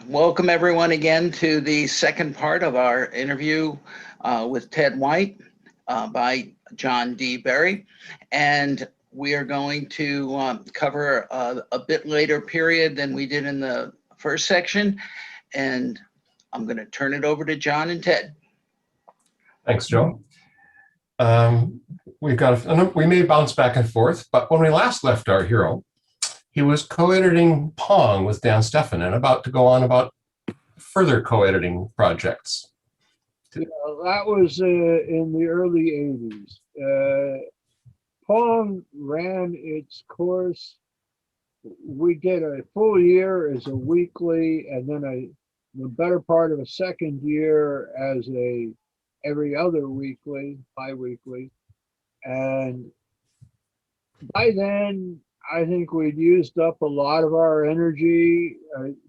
Welcome everyone again to the second part of our interview with Ted White by John D. Berry. And we are going to cover a bit later period than we did in the first section. And I'm going to turn it over to John and Ted. Thanks, Joe. We may bounce back and forth, but when we last left our hero, he was co-editing Pong with Dan Steffen and about to go on about further co-editing projects. Yeah, that was in the early 80s. Pong ran its course. We did a full year as a weekly, and then the better part of a second year as a every other weekly, bi-weekly. And by then, I think we'd used up a lot of our energy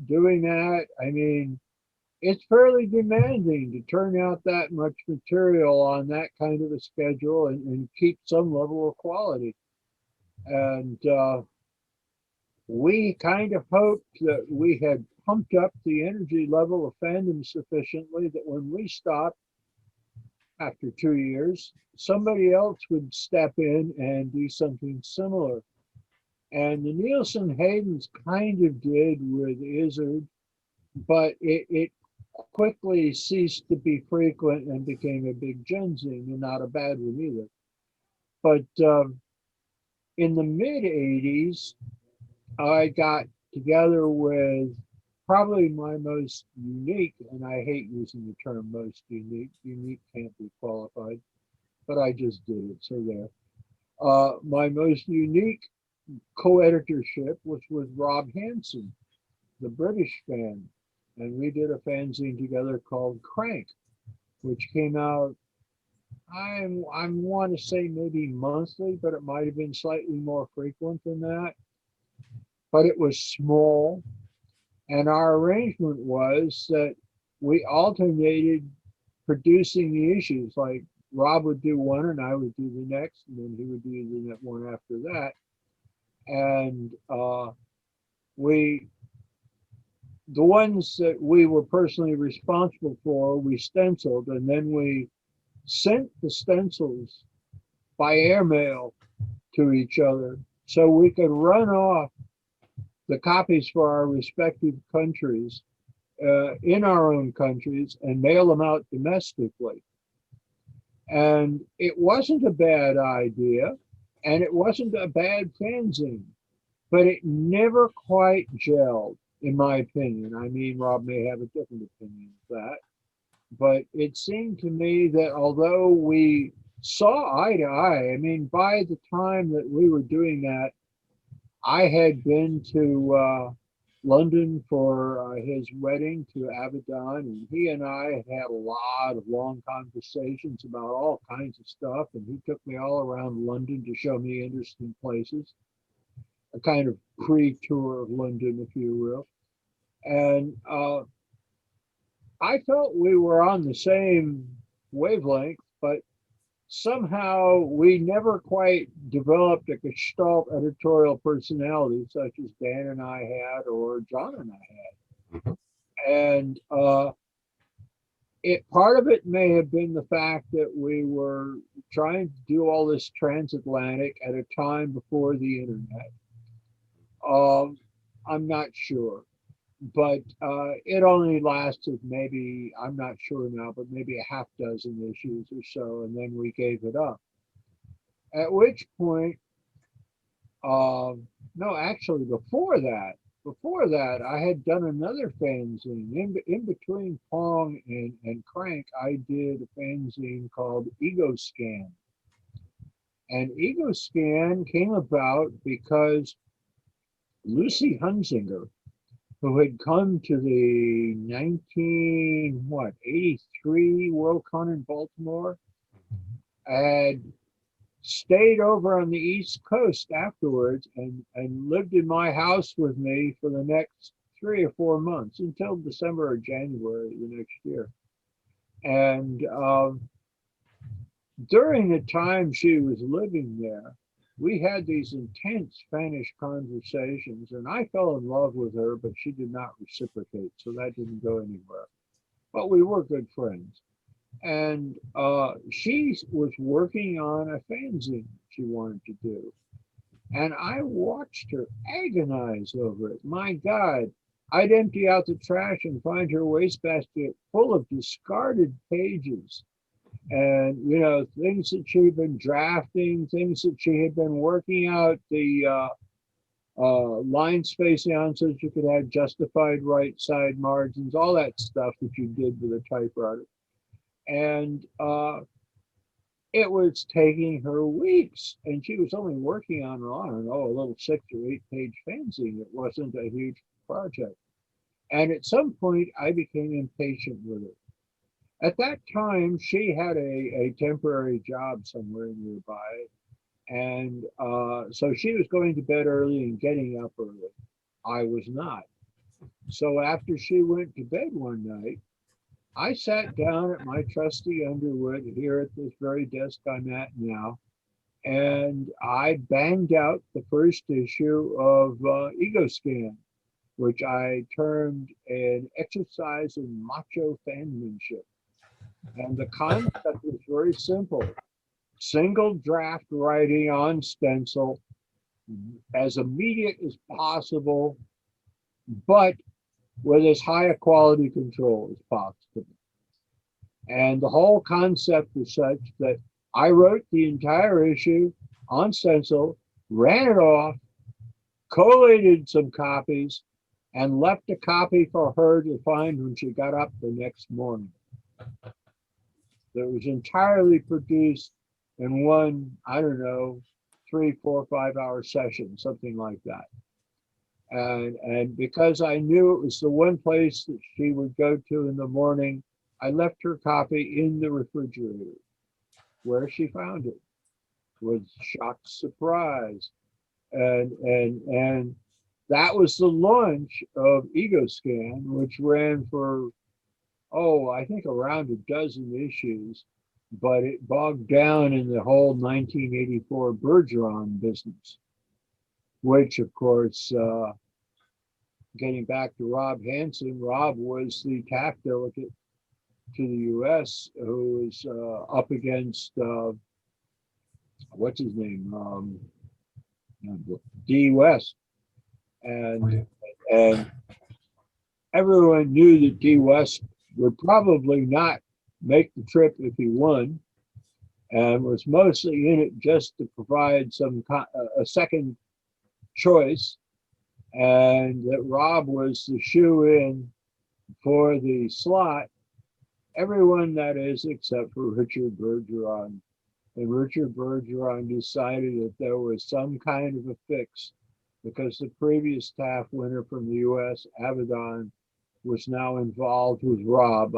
doing that. I mean, it's fairly demanding to turn out that much material on that kind of a schedule and keep some level of quality. And we kind of hoped that we had pumped up the energy level of fandom sufficiently that when we stopped after 2 years, somebody else would step in and do something similar. And the Nielsen Haydens kind of did with Izzard, but it quickly ceased to be frequent and became a big genzine, and not a bad one either. But in the mid 80s, I got together with probably my most unique, and I hate using the term most unique, unique can't be qualified, but I just did it, so there. My most unique co-editorship was with Rob Hansen, the British fan, and we did a fanzine together called Crank, which came out, I want to say maybe monthly, but it might have been slightly more frequent than that. But it was small, and our arrangement was that we alternated producing the issues. Like Rob would do one, and I would do the next, and then he would do the one after that. And the ones that we were personally responsible for, we stenciled, and then we sent the stencils by airmail to each other so we could run off the copies for our respective countries in our own countries and mail them out domestically. And it wasn't a bad idea, and it wasn't a bad fanzine, but it never quite gelled, in my opinion. I mean, Rob may have a different opinion of that, but it seemed to me that although we saw eye to eye, I mean, by the time that we were doing that, I had been to London for his wedding to Abaddon, and he and I had had a lot of long conversations about all kinds of stuff, and he took me all around London to show me interesting places, a kind of pre-tour of London, if you will. And I felt we were on the same wavelength, but somehow we never quite developed a gestalt editorial personality such as Dan and I had or John and I had. And part of it may have been the fact that we were trying to do all this transatlantic at a time before the internet. I'm not sure. But it only lasted maybe, I'm not sure now, but maybe a half dozen issues or so, and then we gave it up. At which point, no, actually before that, I had done another fanzine. In between Pong and Crank, I did a fanzine called Ego Scan. And Ego Scan came about because Lucy Hunzinger, who had come to the 1983 Worldcon in Baltimore, had stayed over on the East Coast afterwards and lived in my house with me for the next 3 or 4 months until December or January the next year. And during the time she was living there, we had these intense fannish conversations, and I fell in love with her, but she did not reciprocate, so that didn't go anywhere. But we were good friends. And she was working on a fanzine she wanted to do. And I watched her agonize over it. My God, I'd empty out the trash and find her wastebasket full of discarded pages and, you know, things that she had been drafting, things that she had been working out the line spacing on so that you could have justified right side margins, all that stuff that you did with a typewriter. And it was taking her weeks, and she was only working on, I don't know, a little 6 or 8 page fanzine. It wasn't a huge project. And at some point, I became impatient with her. At that time, she had a temporary job somewhere nearby. And so she was going to bed early and getting up early. I was not. So after she went to bed one night, I sat down at my trusty Underwood here at this very desk I'm at now, and I banged out the first issue of Ego Scan, which I termed an exercise in macho fanmanship. And the concept was very simple. Single draft writing on stencil as immediate as possible, but with as high a quality control as possible. And the whole concept was such that I wrote the entire issue on stencil, ran it off, collated some copies, and left a copy for her to find when she got up the next morning. That was entirely produced in one, I don't know, 3, 4, 5 hour session, something like that. And because I knew it was the one place that she would go to in the morning, I left her copy in the refrigerator where she found it with shocked surprise. And that was the launch of Ego Scan, which ran for, I think around a dozen issues, but it bogged down in the whole 1984 Bergeron business, which of course, getting back to Rob Hansen, Rob was the TAF delegate to the U.S. who was up against, what's his name, D. West. And everyone knew that D. West would probably not make the trip if he won, and was mostly in it just to provide a second choice, and that Rob was the shoe-in for the slot. Everyone, that is, except for Richard Bergeron. And Richard Bergeron decided that there was some kind of a fix because the previous TAF winner from the U.S., Avedon, was now involved with Rob.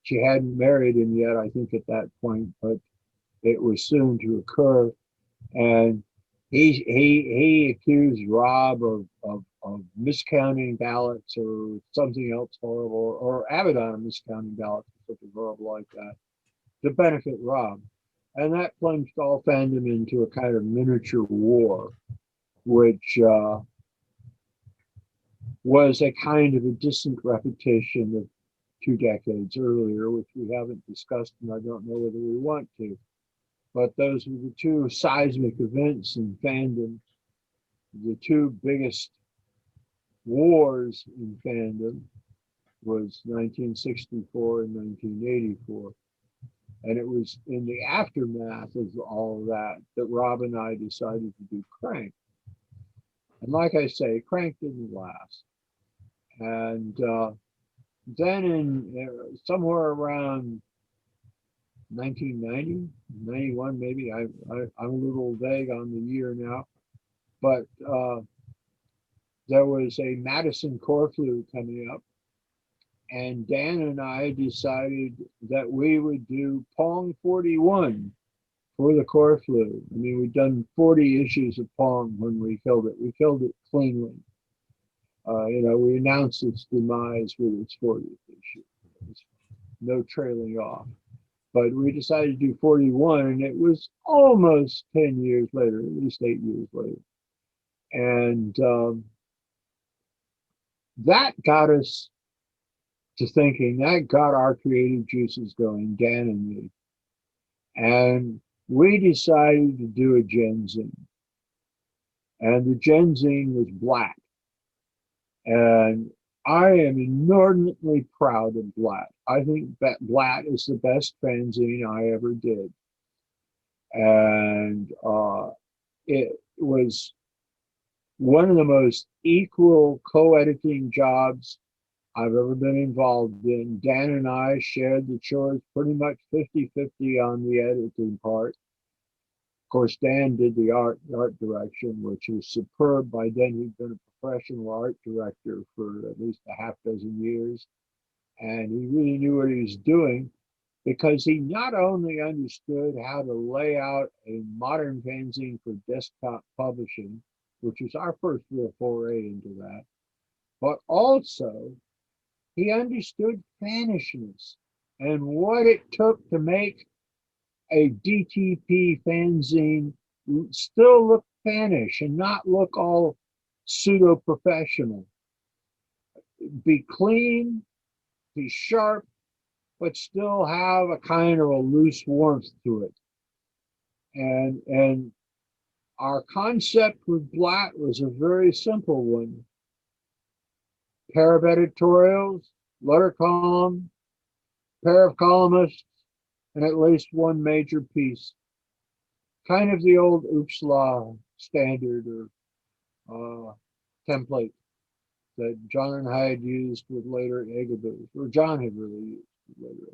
She hadn't married him yet, I think, at that point, but it was soon to occur. And he accused Rob of miscounting ballots or something else horrible, or Avedon of miscounting ballots or something horrible like that, to benefit Rob. And that plunged all fandom into a kind of miniature war, which was a kind of a distant repetition of 2 decades earlier, which we haven't discussed, and I don't know whether we want to. But those were the 2 seismic events in fandom, the 2 biggest wars in fandom was 1964 and 1984. And it was in the aftermath of all of that that Rob and I decided to do Crank. And like I say, Crank didn't last. And then in somewhere around 1990, 91 maybe, I'm a little vague on the year now, but there was a Madison Corflue coming up, and Dan and I decided that we would do Pong 41 for the Corflue. I mean, we'd done 40 issues of Pong when we killed it. We killed it cleanly. We announced its demise with its 40th issue. No trailing off. but we decided to do 41, and it was almost 10 years later, at least 8 years later. And that got us to thinking, that got our creative juices going, Dan and me. And we decided to do a genzine. And the genzine was Black. And I am inordinately proud of Black. I think that Black is the best fanzine I ever did. And it was one of the most equal co-editing jobs I've ever been involved in. Dan and I shared the chores pretty much 50-50 on the editing part. Of course, Dan did the art direction, which was superb. By then, he'd been a professional art director for at least a half dozen years. And he really knew what he was doing, because he not only understood how to lay out a modern fanzine for desktop publishing, which was our first real foray into that, but also he understood fannishness and what it took to make a DTP fanzine still look fannish and not look all pseudo-professional. Be clean, be sharp, but still have a kind of a loose warmth to it. And our concept with Black was a very simple one. Pair of editorials, letter column, pair of columnists, and at least one major piece. Kind of the old Oopsla standard or template that John and I had used with later Agaboos, or John had really used with later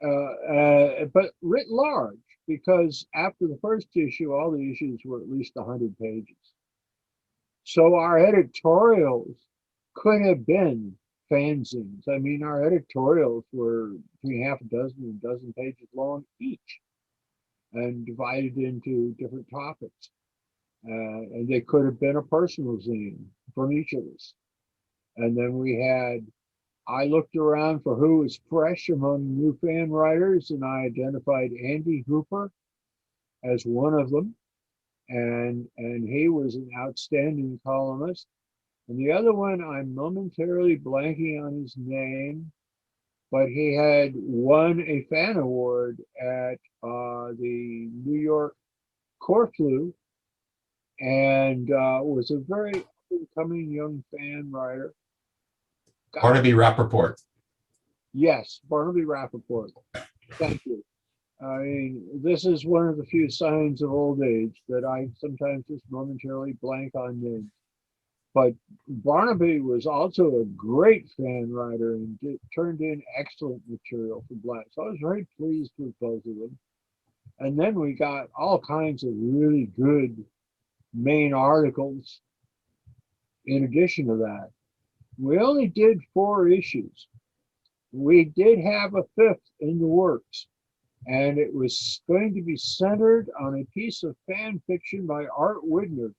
Agaboos. But writ large, because after the first issue, all the issues were at least 100 pages. So our editorials could have been fanzines. I mean, our editorials were between half a dozen and a dozen pages long each, and divided into different topics. And they could have been a personal zine from each of us. And then I looked around for who was fresh among new fan writers, and I identified Andy Hooper as one of them. And he was an outstanding columnist. And the other one, I'm momentarily blanking on his name, but he had won a fan award at the New York Corflu, and was a very up-and-coming young fan writer. Barnaby Rappaport. Yes, Barnaby Rappaport. Thank you. I mean, this is one of the few signs of old age that I sometimes just momentarily blank on names. But Barnaby was also a great fan writer and turned in excellent material for Black. So I was very pleased with both of them. And then we got all kinds of really good main articles in addition to that. We only did 4 issues. We did have a 5th in the works, and it was going to be centered on a piece of fan fiction by Art Widner,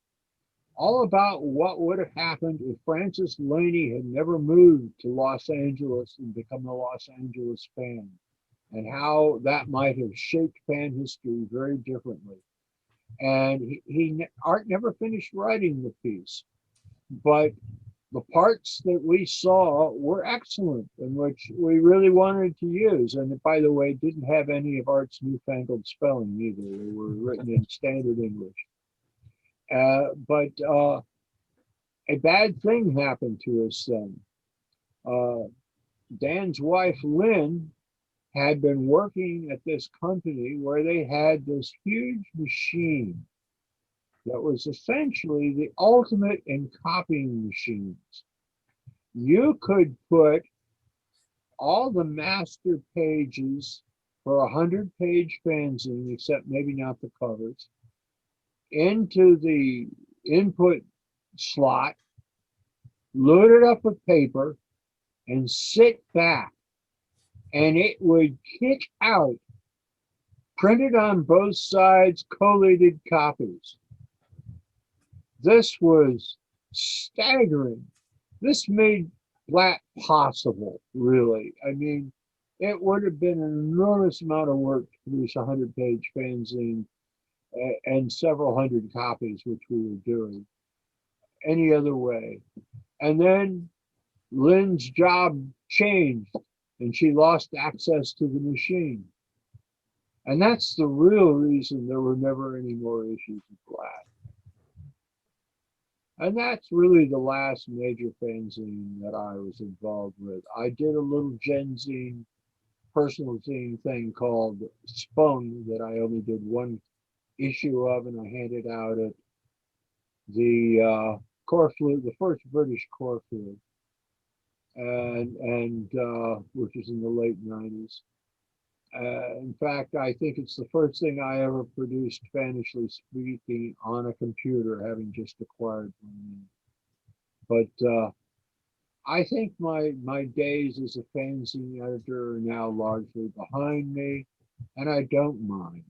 all about what would have happened if Francis Laney had never moved to Los Angeles and become a Los Angeles fan, and how that might have shaped fan history very differently. And Art never finished writing the piece, but the parts that we saw were excellent, and which we really wanted to use. And by the way, didn't have any of Art's newfangled spelling either. They were written in standard English. But a bad thing happened to us then. Dan's wife, Lynn, had been working at this company where they had this huge machine that was essentially the ultimate in copying machines. You could put all the master pages for a 100-page fanzine, except maybe not the covers, into the input slot, load it up with paper, and sit back, and it would kick out printed on both sides collated copies. This was staggering. This made Black possible, really. I mean, it would have been an enormous amount of work to produce a 100-page fanzine and several hundred copies, which we were doing any other way. And then Lynn's job changed and she lost access to the machine. And that's the real reason there were never any more issues of Glass. And that's really the last major fanzine that I was involved with. I did a little Genzine, personal zine thing called Spung that I only did one issue of, and I handed out at the Corfu, the first British Corfu, and which was in the late 90s. In fact, I think it's the first thing I ever produced, fanishly speaking, on a computer, having just acquired one. But I think my days as a fanzine editor are now largely behind me, and I don't mind.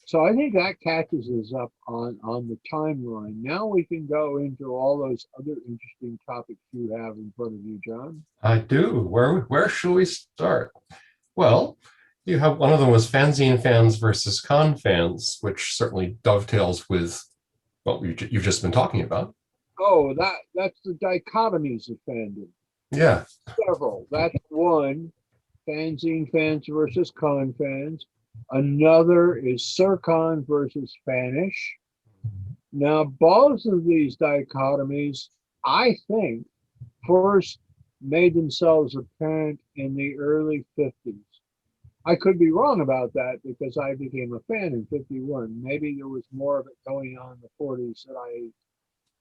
So I think that catches us up on the timeline. Now we can go into all those other interesting topics you have in front of you, John. I do. Where should we start? Well, you have one of them was fanzine fans versus con fans, which certainly dovetails with what you've just been talking about. Oh, that's the dichotomies of fandom. Yeah. Several. That's one, fanzine fans versus con fans. Another is Surcon versus Fannish. Now, both of these dichotomies, I think, first made themselves apparent in the early 50s. I could be wrong about that because I became a fan in 51. Maybe there was more of it going on in the 40s that I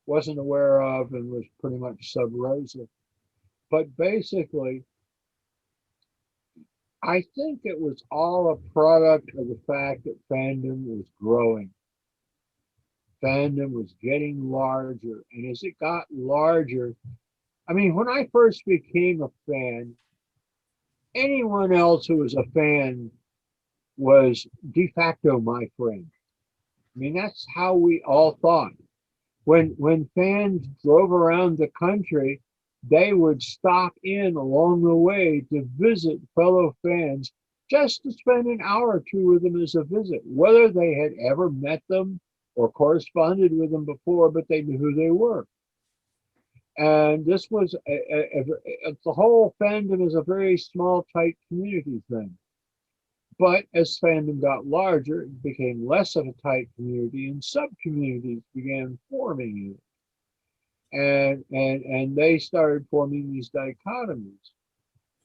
wasn't aware of and was pretty much sub rosa. But basically, I think it was all a product of the fact that fandom was growing. Fandom was getting larger. And as it got larger, I mean, when I first became a fan, anyone else who was a fan was de facto my friend. I mean, that's how we all thought. When fans drove around the country, they would stop in along the way to visit fellow fans just to spend an hour or two with them as a visit, whether they had ever met them or corresponded with them before, but they knew who they were. And this was the whole fandom is a very small, tight community thing. But as fandom got larger, it became less of a tight community, and sub-communities began forming in it. And they started forming these dichotomies.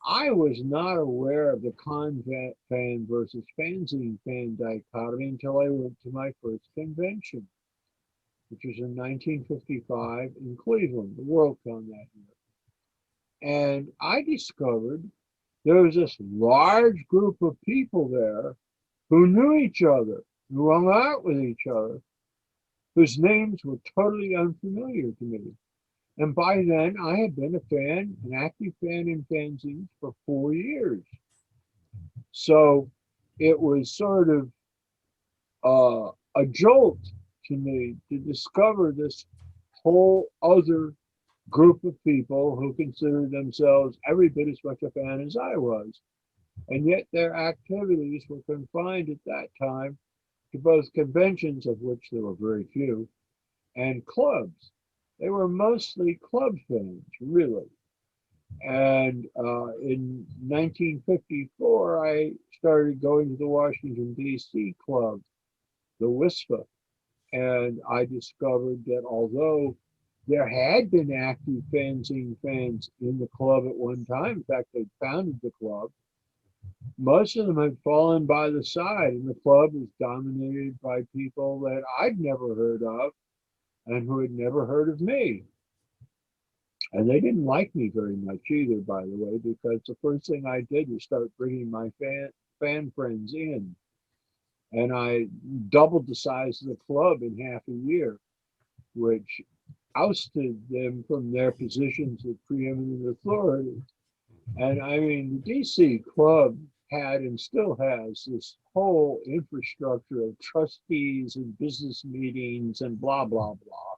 I was not aware of the con fan versus fanzine fan dichotomy until I went to my first convention, which was in 1955 in Cleveland, the Worldcon that year. And I discovered there was this large group of people there who knew each other, who hung out with each other, whose names were totally unfamiliar to me. And by then, I had been a fan, an active fan in fanzines for 4 years. So it was sort of a jolt to me to discover this whole other group of people who considered themselves every bit as much a fan as I was. And yet their activities were confined at that time to both conventions, of which there were very few, and clubs. They were mostly club fans, really. And in 1954, I started going to the Washington, D.C. club, the WISFA. And I discovered that although there had been active fanzine fans in the club at one time, in fact, they founded the club, most of them had fallen by the side, and the club was dominated by people that I'd never heard of and who had never heard of me. And they didn't like me very much either, by the way, because the first thing I did was start bringing my fan friends in. And I doubled the size of the club in half a year, which ousted them from their positions of preeminent authority. And I mean, the DC club had and still has this whole infrastructure of trustees and business meetings and blah, blah, blah,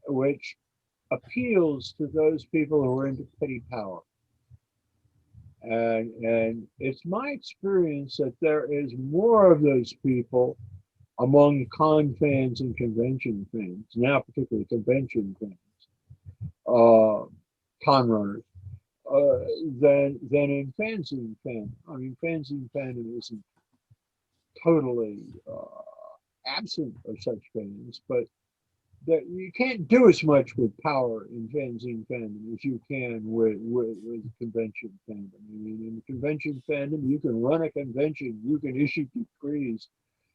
which appeals to those people who are into petty power. And it's my experience that there is more of those people among con fans and convention fans, now particularly convention fans, uh, con runners, uh, than in fanzine fandom. I mean, fanzine fandom isn't totally absent of such fans, but that you can't do as much with power in fanzine fandom as you can with convention fandom. I mean, in convention fandom, you can run a convention, you can issue decrees,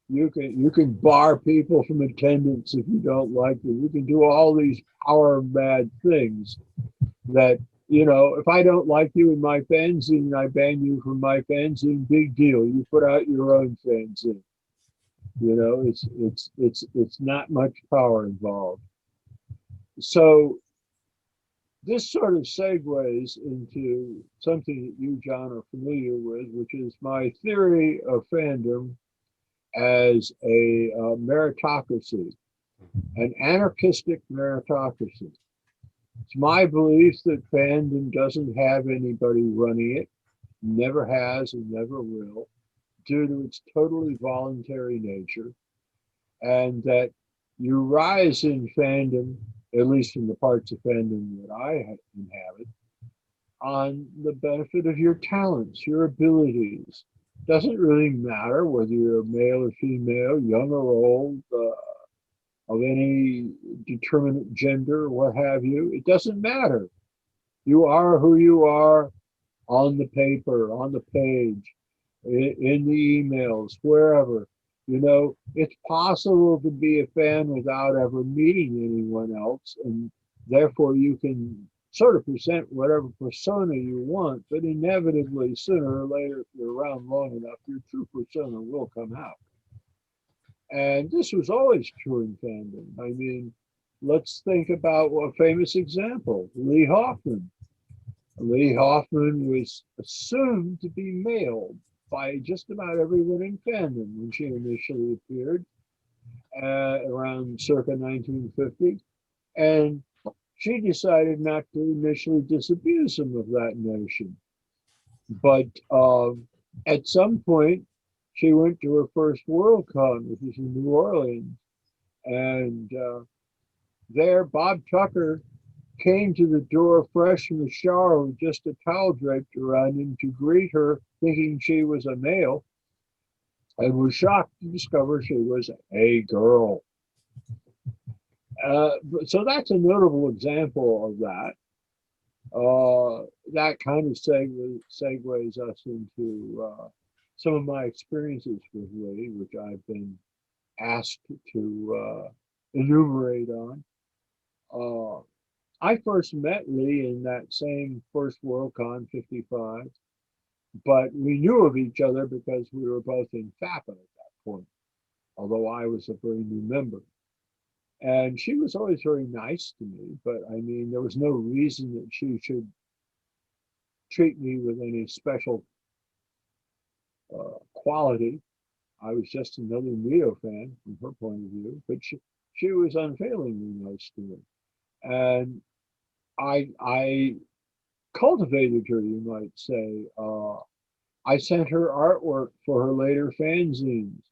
you can bar people from attendance if you don't like them. You can do all these power mad things that, if I don't like you in my fanzine, I ban you from my fanzine. Big deal. You put out your own fanzine. It's not much power involved. So this sort of segues into something that you, John, are familiar with, which is my theory of fandom as a meritocracy, an anarchistic meritocracy. It's my belief that fandom doesn't have anybody running it, never has and never will, due to its totally voluntary nature, and that you rise in fandom, at least in the parts of fandom that I inhabit, on the benefit of your talents, your abilities. Doesn't really matter whether you're male or female, young or old, of any determinate gender, what have you. It doesn't matter. You are who you are on the paper, on the page, in the emails, wherever. It's possible to be a fan without ever meeting anyone else, and therefore you can sort of present whatever persona you want, but inevitably, sooner or later, if you're around long enough, your true persona will come out. And this was always true in fandom. I mean, let's think about a famous example, Lee Hoffman. Lee Hoffman was assumed to be male by just about everyone in fandom when she initially appeared around circa 1950. And she decided not to initially disabuse him of that notion. But at some point, she went to her first Worldcon, which was in New Orleans. And there, Bob Tucker came to the door fresh from the shower with just a towel draped around him to greet her, thinking she was a male, and was shocked to discover she was a girl. So that's a notable example of that. That kind of segues us into some of my experiences with Lee, which I've been asked to enumerate on. I first met Lee in that same first Worldcon 55, but we knew of each other because we were both in FAPA at that point, although I was a very new member. And she was always very nice to me, but I mean, there was no reason that she should treat me with any special quality. I was just another Neo fan from her point of view, but she was unfailingly nice to me. And I cultivated her, you might say. I sent her artwork for her later fanzines.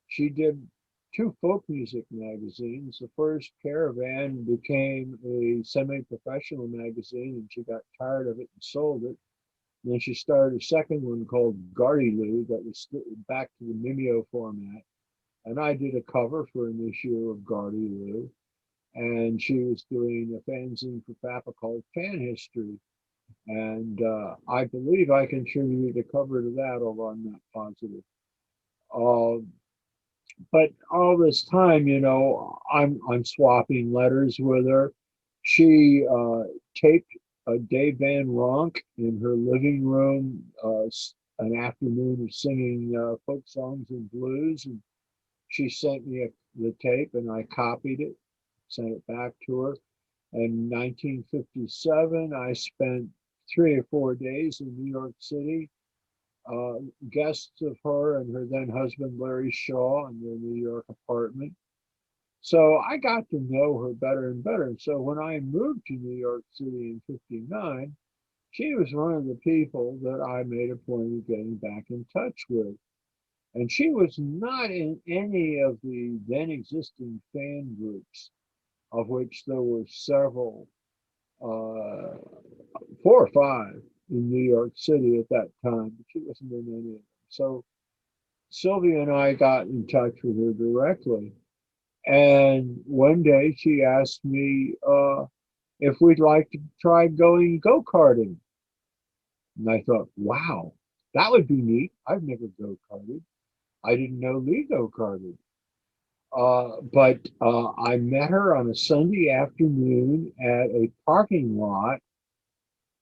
She did two folk music magazines. The first, Caravan, became a semi-professional magazine, and she got tired of it and sold it. And then she started a second one called Gardy Lou that was back to the Mimeo format. And I did a cover for an issue of Gardy Lou. And she was doing a fanzine for FAPA called Fan History. And I believe I contributed a cover to that, although I'm not positive. But all this time, I'm swapping letters with her. She taped a Dave Van Ronk in her living room, an afternoon of singing folk songs and blues, and she sent me the tape, and I copied it, sent it back to her. In 1957, I spent 3 or 4 days in New York City, guests of her and her then husband, Larry Shaw, in their New York apartment. So I got to know her better and better. And so when I moved to New York City in 59, she was one of the people that I made a point of getting back in touch with. And she was not in any of the then existing fan groups, of which there were several, 4 or 5 in New York City at that time, but she wasn't in any of them. So Sylvia and I got in touch with her directly. And one day she asked me if we'd like to try going go-karting. And I thought, wow, that would be neat. I've never go-karted. I didn't know Lee go-karted. But I met her on a Sunday afternoon at a parking lot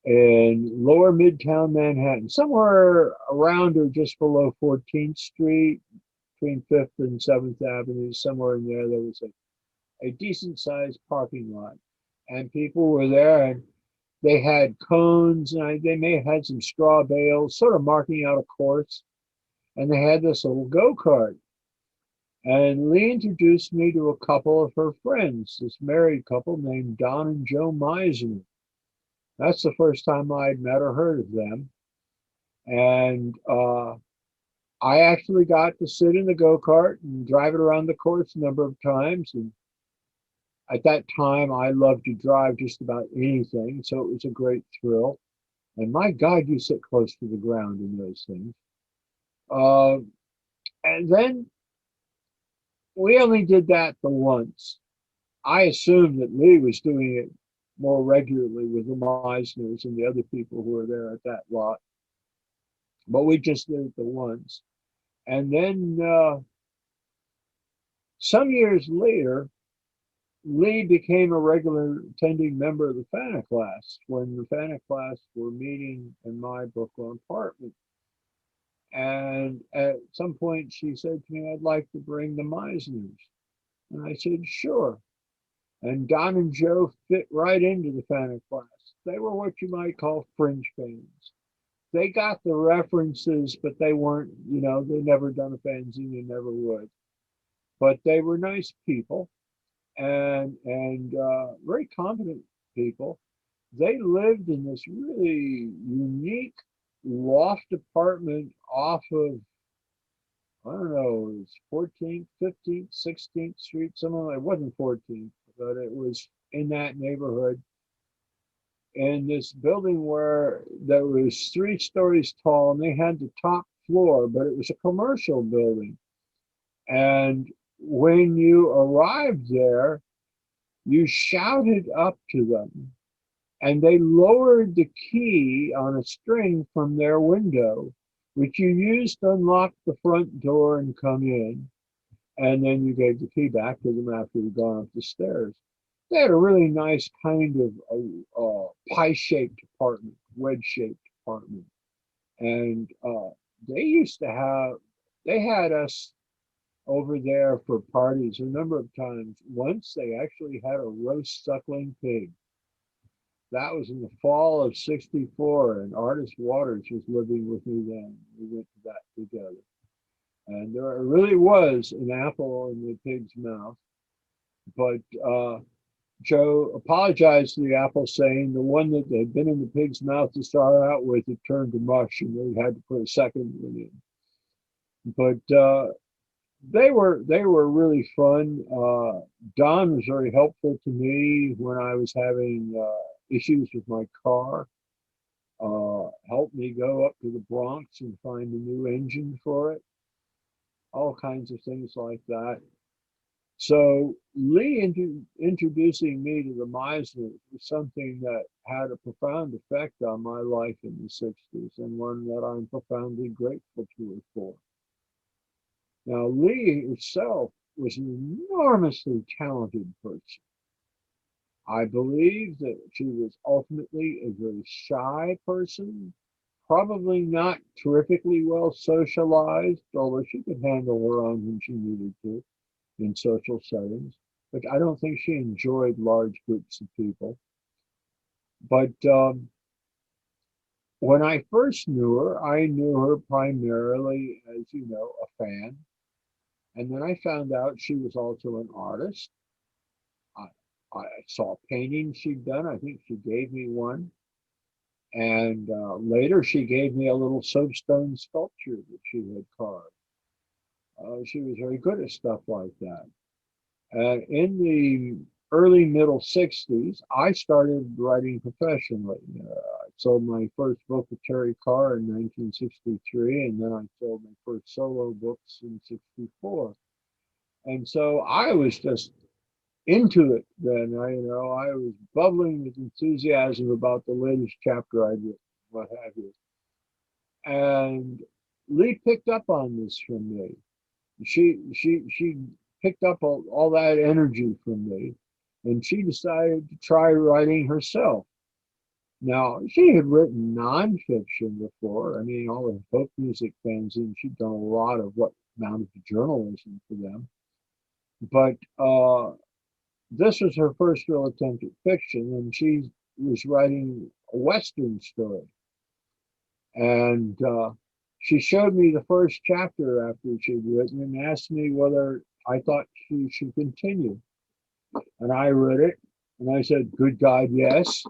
in lower midtown Manhattan, somewhere around or just below 14th Street, between 5th and 7th Avenue, somewhere in there. There was a decent sized parking lot, and people were there, and they had cones, and they may have had some straw bales, sort of marking out a course, and they had this little go-kart. And Lee introduced me to a couple of her friends, this married couple named Don and Joe Meisner. That's the first time I'd met or heard of them. And I actually got to sit in the go-kart and drive it around the course a number of times. And at that time, I loved to drive just about anything, so it was a great thrill. And my God, you sit close to the ground in those things. And then we only did that the once. I assumed that Lee was doing it more regularly with the Meisners and the other people who were there at that lot. But we just did it the once. And then some years later, Lee became a regular attending member of the Fana class when the Fana class were meeting in my Brooklyn apartment. And at some point, she said to me, I'd like to bring the Meisners. And I said, sure. And Don and Joe fit right into the Fana class. They were what you might call fringe fans. They got the references, but they weren't, they never done a fanzine, they never would. But they were nice people and very competent people. They lived in this really unique loft apartment off of, I don't know, it was 14th, 15th, 16th Street, somewhere like, it wasn't 14th, but it was in that neighborhood. In this building where there was 3 stories tall, and they had the top floor, but it was a commercial building. And when you arrived there, you shouted up to them, and they lowered the key on a string from their window, which you used to unlock the front door and come in. And then you gave the key back to them after you'd gone up the stairs. They had a really nice kind of pie-shaped apartment, wedge-shaped apartment. And they had us over there for parties a number of times. Once they actually had a roast suckling pig. That was in the fall of '64, and Artist Waters was living with me then. We went to that together. And there really was an apple in the pig's mouth. But Joe apologized to the apple, saying the one that had been in the pig's mouth to start out with had turned to mush, and they had to put a second one in. But they were really fun. Don was very helpful to me when I was having issues with my car. Helped me go up to the Bronx and find a new engine for it. All kinds of things like that. So Lee introducing me to the Meisner was something that had a profound effect on my life in the '60s, and one that I'm profoundly grateful to her for. Now, Lee herself was an enormously talented person. I believe that she was ultimately a very shy person, probably not terrifically well socialized, although she could handle her own when she needed to in social settings. But I don't think she enjoyed large groups of people. But when I first knew her, I knew her primarily as, a fan. And then I found out she was also an artist. I saw paintings she'd done. I think she gave me one. And later she gave me a little soapstone sculpture that she had carved. She was very good at stuff like that. In the early middle 60s, I started writing professionally. I sold my first book with Terry Carr in 1963, and then I sold my first solo books in 64. And so I was just into it then. I was bubbling with enthusiasm about the latest chapter I'd written, what have you. And Lee picked up on this from me. She picked up all that energy from me, and she decided to try writing herself. Now, she had written nonfiction before. I mean, all the folk music fanzines, she'd done a lot of what amounted to journalism for them. But this was her first real attempt at fiction, and she was writing a Western story. And she showed me the first chapter after she'd written and asked me whether I thought she should continue. And I read it and I said, "Good God, yes.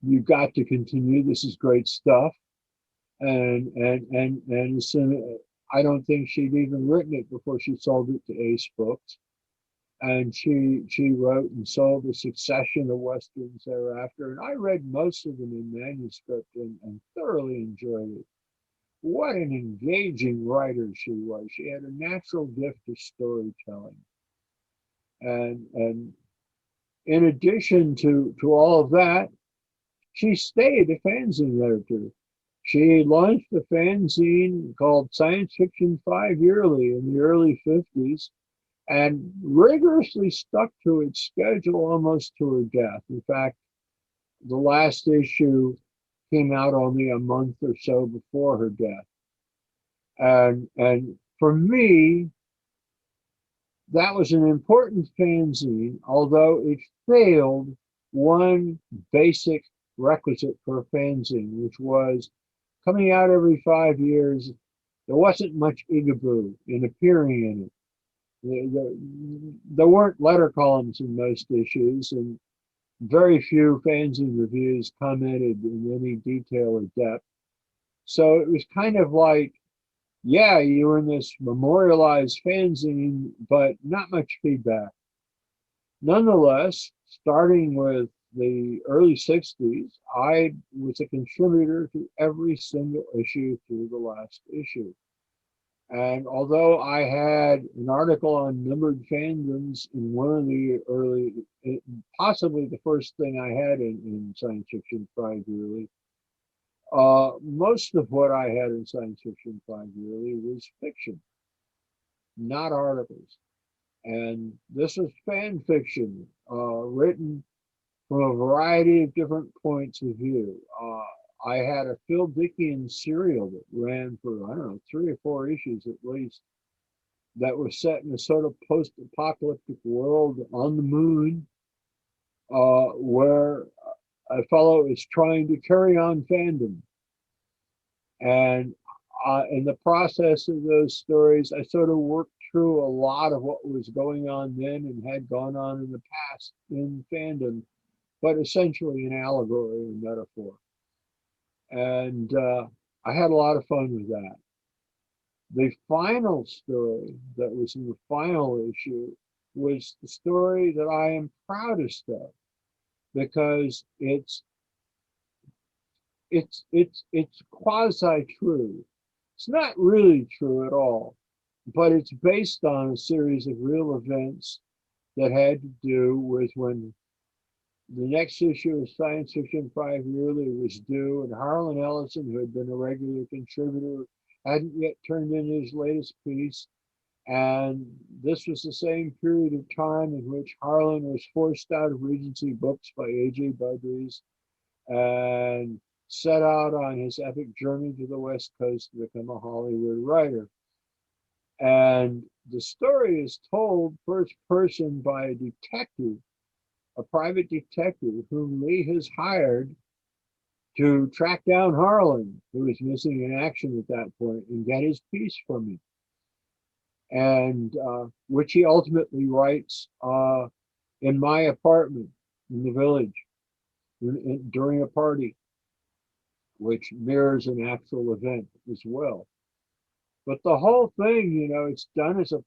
You've got to continue. This is great stuff." And as soon, I don't think she'd even written it before she sold it to Ace Books. And she wrote and sold a succession of Westerns thereafter. And I read most of them in manuscript and thoroughly enjoyed it. What an engaging writer she was. She had a natural gift of storytelling. And in addition to all of that, she stayed a fanzine editor. She launched a fanzine called Science Fiction 5 Yearly in the early 50s and rigorously stuck to its schedule almost to her death. In fact, the last issue came out only a month or so before her death. And for me, that was an important fanzine, although it failed one basic requisite for a fanzine, which was coming out every 5 years. There wasn't much igaboo in appearing in it. There weren't letter columns in most issues, and very few fanzine reviews commented in any detail or depth. So it was kind of like, yeah, you were in this memorialized fanzine, but not much feedback. Nonetheless, starting with the early 60s, I was a contributor to every single issue through the last issue. And although I had an article on numbered fandoms in one of the early, possibly the first thing I had in Science Fiction 5 Yearly, most of what I had in Science Fiction 5 Yearly was fiction, not articles. And this was fan fiction, written from a variety of different points of view. I had a Phil Dickens serial that ran for, I don't know, 3 or 4 issues at least, that was set in a sort of post-apocalyptic world on the moon, where a fellow is trying to carry on fandom. And in the process of those stories, I sort of worked through a lot of what was going on then and had gone on in the past in fandom, but essentially an allegory and metaphor. And I had a lot of fun with that. The final story that was in the final issue was the story that I am proudest of, because it's quasi-true. It's not really true at all, but it's based on a series of real events that had to do with when the next issue of Science Fiction 5 Yearly was due, and Harlan Ellison, who had been a regular contributor, hadn't yet turned in his latest piece. And this was the same period of time in which Harlan was forced out of Regency Books by A.J. Budrys and set out on his epic journey to the West Coast to become a Hollywood writer. And the story is told first person by a detective, a private detective whom Lee has hired to track down Harlan, who is missing in action at that point, and get his piece from him. And which he ultimately writes in my apartment in the village during a party. which mirrors an actual event as well. But the whole thing, it's done as a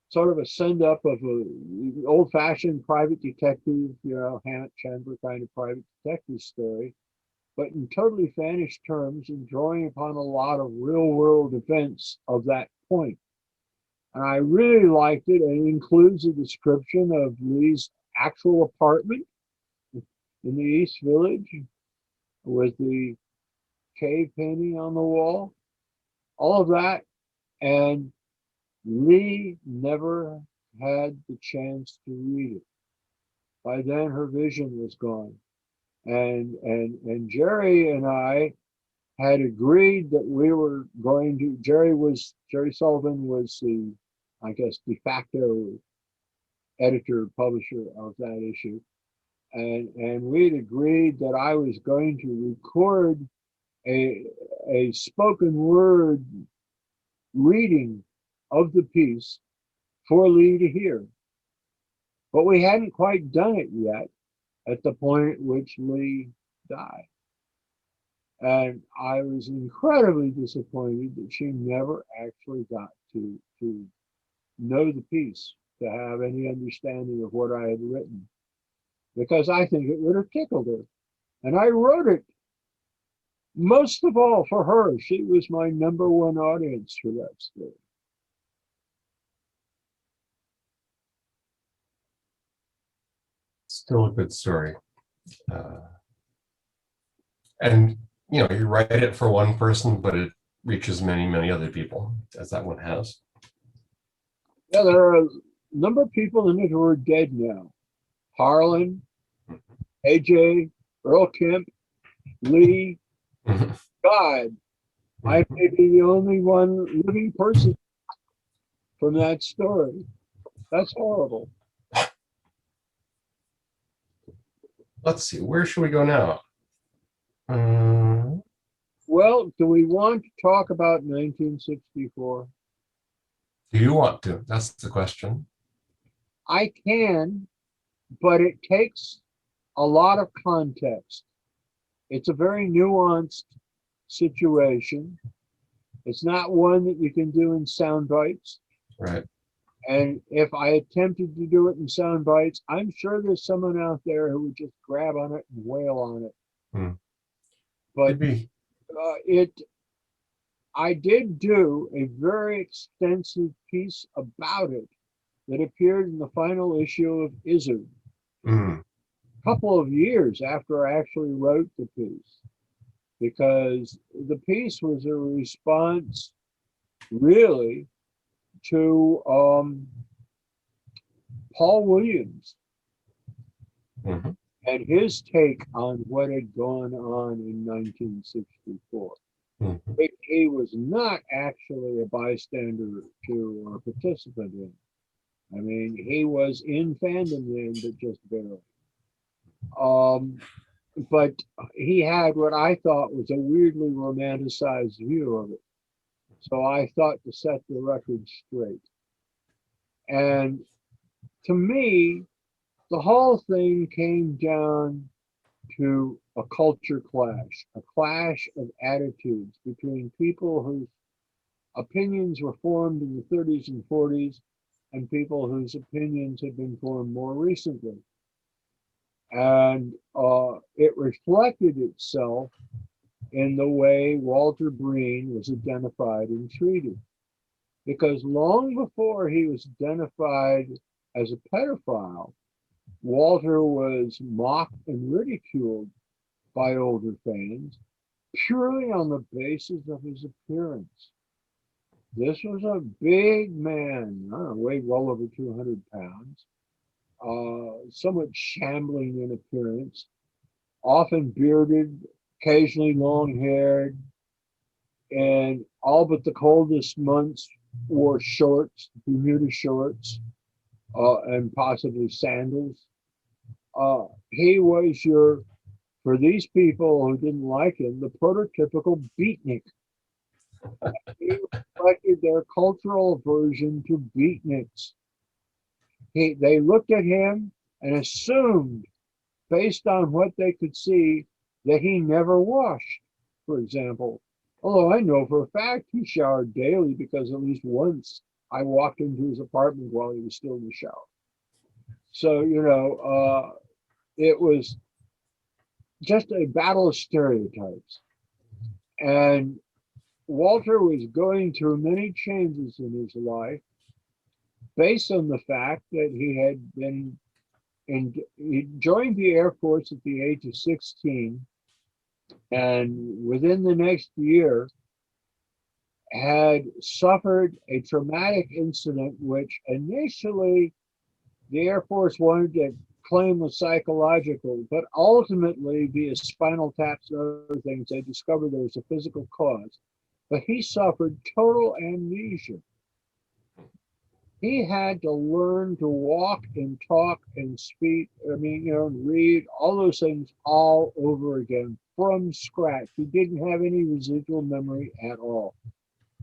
sort of a send up of a old fashioned private detective, Hannah Chandler kind of private detective story, but in totally fannish terms and drawing upon a lot of real world events of that point. And I really liked it. And it includes a description of Lee's actual apartment in the East Village with the cave painting on the wall, all of that. And Lee never had the chance to read it. By then her vision was gone. And Jerry and I had agreed that we were going to, Jerry Sullivan was the, I guess, de facto editor, publisher of that issue. And we'd agreed that I was going to record a spoken word reading of the piece for Lee to hear. But we hadn't quite done it yet at the point at which Lee died. And I was incredibly disappointed that she never actually got to know the piece, to have any understanding of what I had written, because I think it would have tickled her. And I wrote it most of all for her. She was my number one audience for that story. Still a good story. And you write it for one person, but it reaches many, many other people, as that one has. Yeah, there are a number of people in it who are dead now. Harlan, AJ, Earl Kemp, Lee. God, I may be the only one living person from that story. That's horrible. Let's see, where should we go now? Well, do we want to talk about 1964? Do you want to? That's the question. I can, but it takes a lot of context. It's a very nuanced situation. It's not one that you can do in sound bites. Right. And if I attempted to do it in sound bites, I'm sure there's someone out there who would just grab on it and wail on it. But I did do a very extensive piece about it that appeared in the final issue of Izzard, a couple of years after I actually wrote the piece, because the piece was a response really to Paul Williams and his take on what had gone on in 1964. He was not actually a bystander to or participant in. I mean, he was in fandom then, but just barely. But he had what I thought was a weirdly romanticized view of it. So I thought to set the record straight. And to me, the whole thing came down to a culture clash, a clash of attitudes between people whose opinions were formed in the 30s and 40s and people whose opinions had been formed more recently. And it reflected itself in the way Walter Breen was identified and treated. Because long before he was identified as a pedophile, Walter was mocked and ridiculed by older fans purely on the basis of his appearance. This was a big man, I don't know, weighed well over 200 pounds, somewhat shambling in appearance, often bearded, occasionally long-haired, and all but the coldest months wore shorts, Bermuda shorts, and possibly sandals. He was for these people who didn't like him, the prototypical beatnik. He reflected their cultural aversion to beatniks. They looked at him and assumed, based on what they could see, that he never washed. for example, although I know for a fact he showered daily because at least once I walked into his apartment while he was still in the shower. So, it was just a battle of stereotypes. And Walter was going through many changes in his life based on the fact that he joined the Air Force at the age of 16, and within the next year had suffered a traumatic incident which initially the Air Force wanted to claim was psychological, but ultimately via spinal taps and other things, they discovered there was a physical cause. But he suffered total amnesia. He had to learn to walk and talk and speak, read, all those things all over again from scratch. He didn't have any residual memory at all.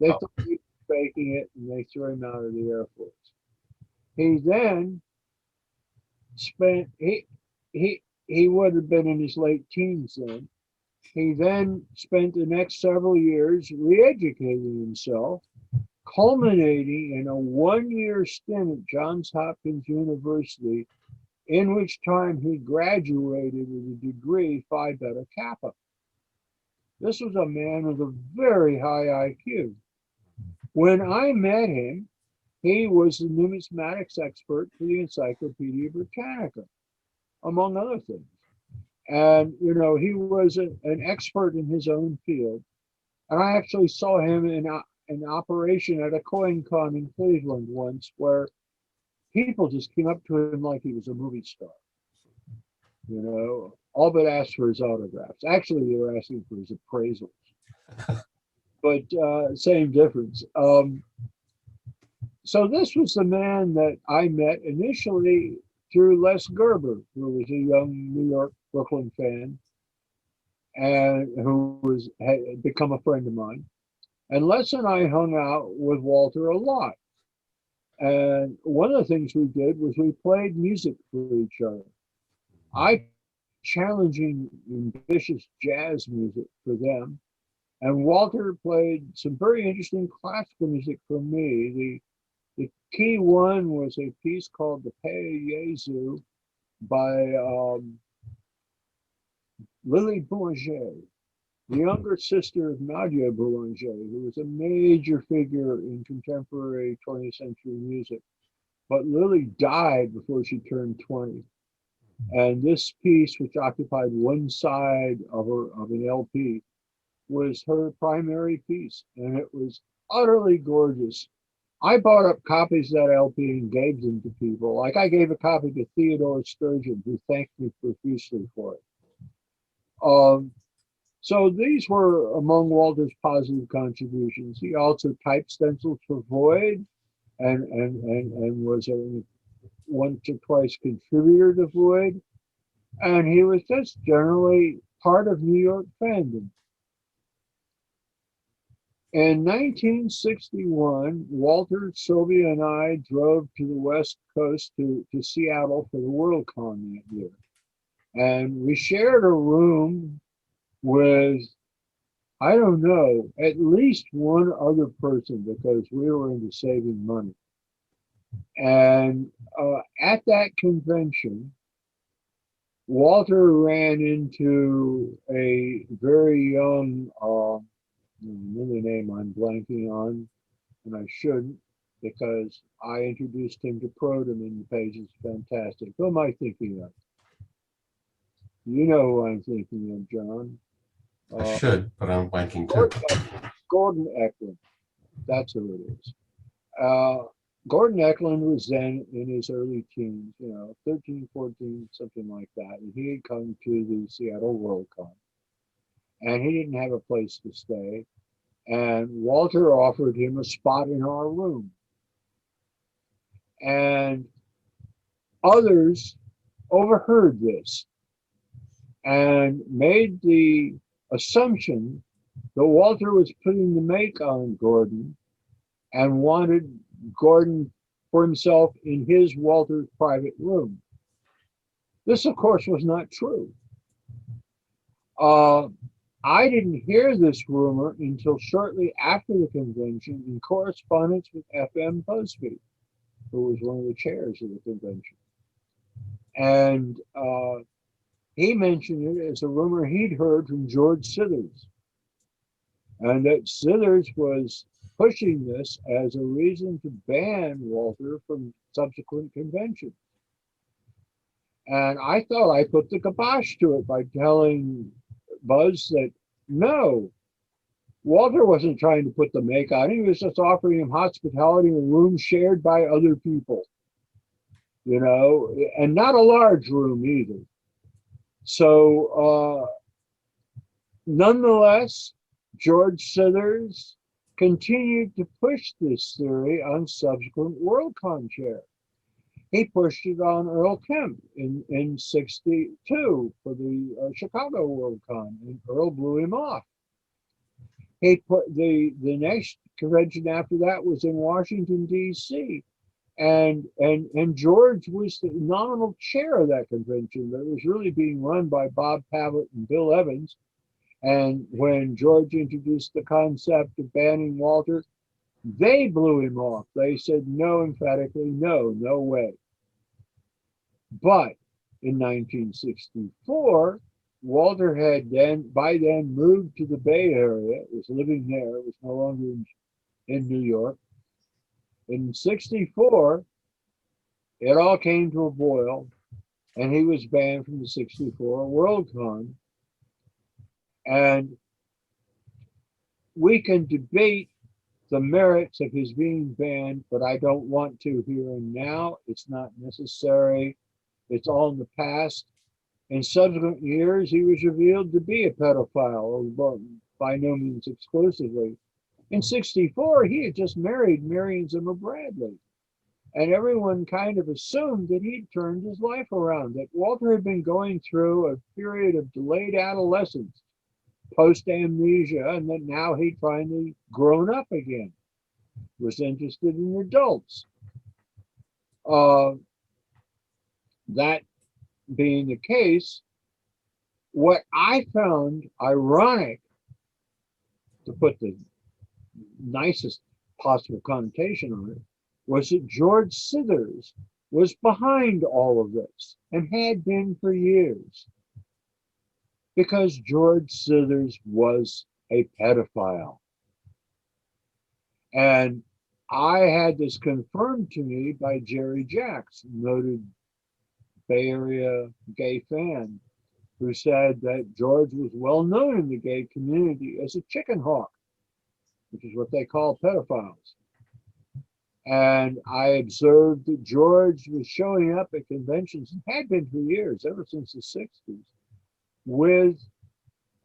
They thought he was faking it, and they threw him out of the Air Force. He then he would have been in his late teens then. He then spent the next several years re-educating himself, culminating in a one-year stint at Johns Hopkins University, in which time he graduated with a degree Phi Beta Kappa. This was a man with a very high IQ. When I met him, he was the numismatics expert for the Encyclopedia Britannica, among other things. And, he was an expert in his own field. And I actually saw him in an operation at a coin con in Cleveland once, where people just came up to him like he was a movie star. All but asked for his autographs. Actually, they were asking for his appraisals. But same difference. So this was the man that I met initially through Les Gerber, who was a young New York, Brooklyn fan, and who had become a friend of mine. And Les and I hung out with Walter a lot. And one of the things we did was we played music for each other. I challenging ambitious jazz music for them. And Walter played some very interesting classical music for me. The key one was a piece called The Pei Jesu by Lily Boulanger, the younger sister of Nadia Boulanger, who was a major figure in contemporary 20th century music. But Lily died before she turned 20. And this piece, which occupied one side of an LP, was her primary piece. And it was utterly gorgeous. I bought up copies of that LP and gave them to people. Like I gave a copy to Theodore Sturgeon, who thanked me profusely for it. So these were among Walter's positive contributions. He also typed stencils for Void and was a once or twice contributor to Void. And he was just generally part of New York fandom. In 1961, Walter, Sylvia, and I drove to the West Coast to Seattle for the Worldcon that year. And we shared a room with, I don't know, at least one other person because we were into saving money. And at that convention, Walter ran into a very young, the name I'm blanking on, and I shouldn't, because I introduced him to Prodom in the pages. Fantastic. Who am I thinking of? You know who I'm thinking of, John. I should, but I'm blanking too. Gordon Eklund. That's who it is. Gordon Eklund was then in his early teens, 13, 14, something like that. And he had come to the Seattle Worldcon. And he didn't have a place to stay. And Walter offered him a spot in our room. And others overheard this and made the assumption that Walter was putting the make on Gordon and wanted Gordon for himself in his, Walter's, private room. This, of course, was not true. I didn't hear this rumor until shortly after the convention in correspondence with F.M. Busby, who was one of the chairs of the convention. And he mentioned it as a rumor he'd heard from George Sithers, and that Sithers was pushing this as a reason to ban Walter from subsequent conventions. And I thought I put the kibosh to it by telling Buzz that no, Walter wasn't trying to put the make on him. He was just offering him hospitality in a room shared by other people, and not a large room either. So, nonetheless, George Sithers continued to push this theory on subsequent Worldcon chairs. He pushed it on Earl Kemp in 62 for the Chicago Worldcon, and Earl blew him off. He put the next convention after that was in Washington, D.C. And George was the nominal chair of that convention, but it was really being run by Bob Pavitt and Bill Evans. And when George introduced the concept of banning Walter, they blew him off. They said no, emphatically, no, no way. But in 1964, Walter had by then moved to the Bay Area, was living there, was no longer in New York. In 64, it all came to a boil, and he was banned from the 64 Worldcon. And we can debate the merits of his being banned, but I don't want to here and now. It's not necessary. It's all in the past. In subsequent years, he was revealed to be a pedophile, by no means exclusively. In 64, he had just married Marion Zimmer Bradley. And everyone kind of assumed that he'd turned his life around, that Walter had been going through a period of delayed adolescence, post-amnesia, and that now he'd finally grown up again, was interested in adults. That being the case, what I found ironic, to put the nicest possible connotation on it, was that George Sithers was behind all of this and had been for years, because George Sithers was a pedophile. And I had this confirmed to me by Jerry Jacks, noted Bay Area gay fan, who said that George was well known in the gay community as a chicken hawk, which is what they call pedophiles. And I observed that George was showing up at conventions, and had been for years, ever since the 60s, with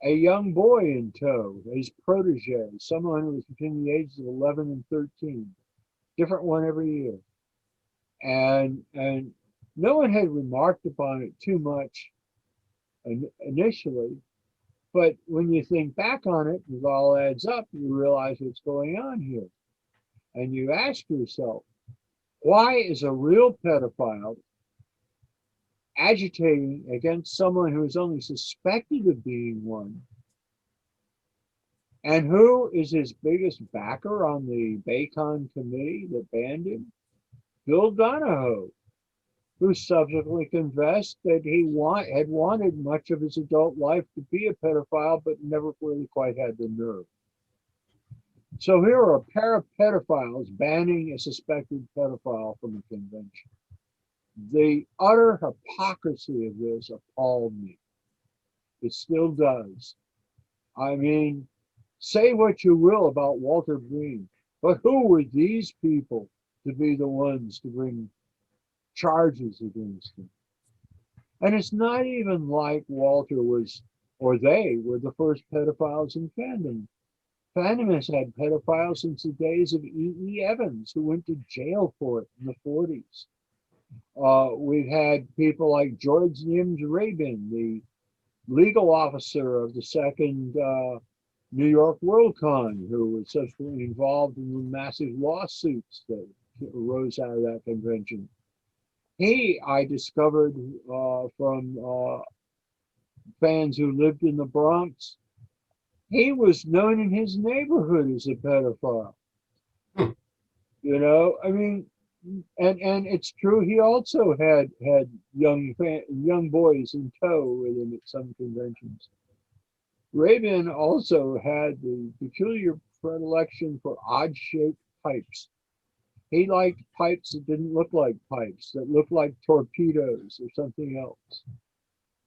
a young boy in tow, his protege, someone who was between the ages of 11 and 13, different one every year. And no one had remarked upon it too much initially, but when you think back on it, it all adds up, you realize what's going on here. And you ask yourself, why is a real pedophile agitating against someone who is only suspected of being one? And who is his biggest backer on the Baycon committee that banned him? Bill Donahoe, who subsequently confessed that he had wanted much of his adult life to be a pedophile, but never really quite had the nerve. So here are a pair of pedophiles banning a suspected pedophile from a convention. The utter hypocrisy of this appalled me. It still does. I mean, say what you will about Walter Breen, but who were these people to be the ones to bring charges against him? And it's not even like Walter was, or they were, the first pedophiles in fandom. Fandom has had pedophiles since the days of E.E. Evans, who went to jail for it in the 40s. We've had people like George Nims Rabin, the legal officer of the second New York Worldcon, who was subsequently involved in the massive lawsuits that arose out of that convention. I discovered from fans who lived in the Bronx, he was known in his neighborhood as a pedophile. Hmm. You know, I mean, and it's true. He also had young boys in tow with him at some conventions. Rabin also had the peculiar predilection for odd-shaped pipes. He liked pipes that didn't look like pipes, that looked like torpedoes or something else.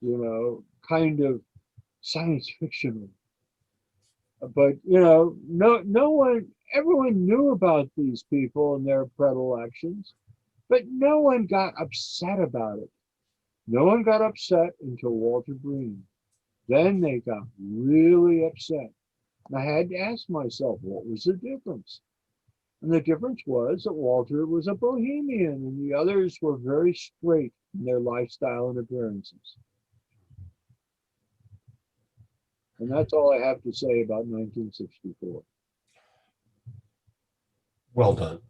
You know, kind of science fictional. But no one, everyone knew about these people and their predilections, but no one got upset about it. No one got upset until Walter Breen. Then they got really upset. And I had to ask myself, what was the difference? And the difference was that Walter was a bohemian and the others were very straight in their lifestyle and appearances. And that's all I have to say about 1964. Well done.